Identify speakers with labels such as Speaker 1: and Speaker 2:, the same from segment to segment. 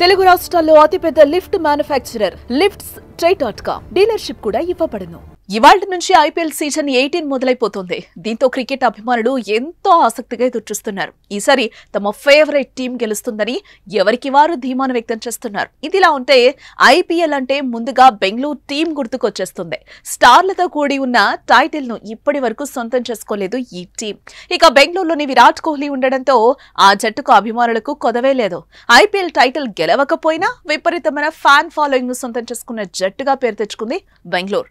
Speaker 1: తెలుగు రాష్ట్రాల్లో అతిపెద్ద lift manufacturer lifts ట్రై.com dealership కూడా ఇవ్వబడును. ఇవాల్టి నుంచి ఐపీఎల్ సీజన్ 18 మొదలైపోతుంది. దీంతో క్రికెట్ అభిమానులు ఎంతో ఆసక్తిగా ఎదురుచూస్తున్నారు. ఈసారి తమ ఫేవరెట్ టీం గెలుస్తుందని ఎవరికి వారు ధీమాను వ్యక్తం చేస్తున్నారు. ఇదిలా ఉంటే ఐపీఎల్ అంటే ముందుగా బెంగళూరు టీం గుర్తుకొచ్చేస్తుంది. స్టార్లతో కూడి ఉన్న టైటిల్ ను ఇప్పటి వరకు సొంతం చేసుకోలేదు ఈ టీం. ఇక బెంగళూరులోని విరాట్ కోహ్లీ ఉండడంతో ఆ జట్టుకు అభిమానులకు కొదవే లేదు. ఐపీఎల్ టైటిల్ గెలవకపోయినా విపరీతమైన ఫ్యాన్ ఫాలోయింగ్ ను సొంతం చేసుకున్న జట్టుగా పేరు తెచ్చుకుంది బెంగళూరు.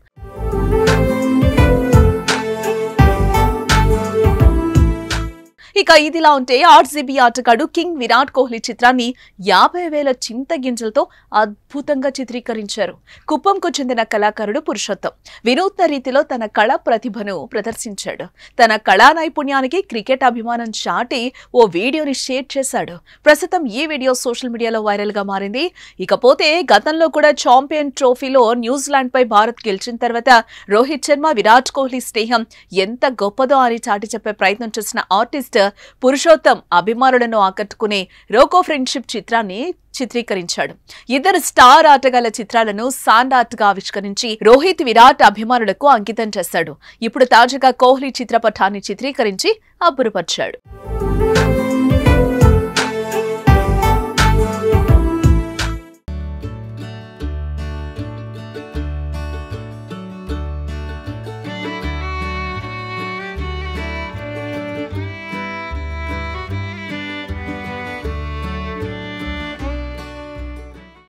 Speaker 1: ఇక ఇదిలా ఉంటే ఆర్సీబీ ఆటగాడు కింగ్ విరాట్ కోహ్లీ చిత్రాన్ని 50,000 చింతగింజలతో అద్భుతంగా చిత్రీకరించారు. కుప్పంకు చెందిన కళాకారుడు పురుషోత్తం వినూత్న రీతిలో తన కళ ప్రతిభను ప్రదర్శించాడు. తన కళా నైపుణ్యానికి క్రికెట్ అభిమానం చాటి ఓ వీడియోని షేర్ చేశాడు. ప్రస్తుతం ఈ వీడియో సోషల్ మీడియాలో వైరల్ గా మారింది. ఇకపోతే గతంలో కూడా ఛాంపియన్ ట్రోఫీలో న్యూజిలాండ్ పై భారత్ గెలిచిన తర్వాత రోహిత్ శర్మ విరాట్ కోహ్లీ స్నేహం ఎంత గొప్పదో అని చాటి చెప్పే ప్రయత్నం చేసిన ఆర్టిస్ట్ పురుషోత్తం అభిమానులను ఆకట్టుకునే రోకో ఫ్రెండ్షిప్ చిత్రాన్ని చిత్రీకరించాడు. ఇద్దరు స్టార్ ఆటగాళ్ల చిత్రాలను సాండ్ ఆర్ట్ గా ఆవిష్కరించి రోహిత్ విరాట్ అభిమానులకు అంకితం చేశాడు. ఇప్పుడు తాజాగా కోహ్లీ చిత్రపటాన్ని చిత్రీకరించి అబ్బురపరిచాడు.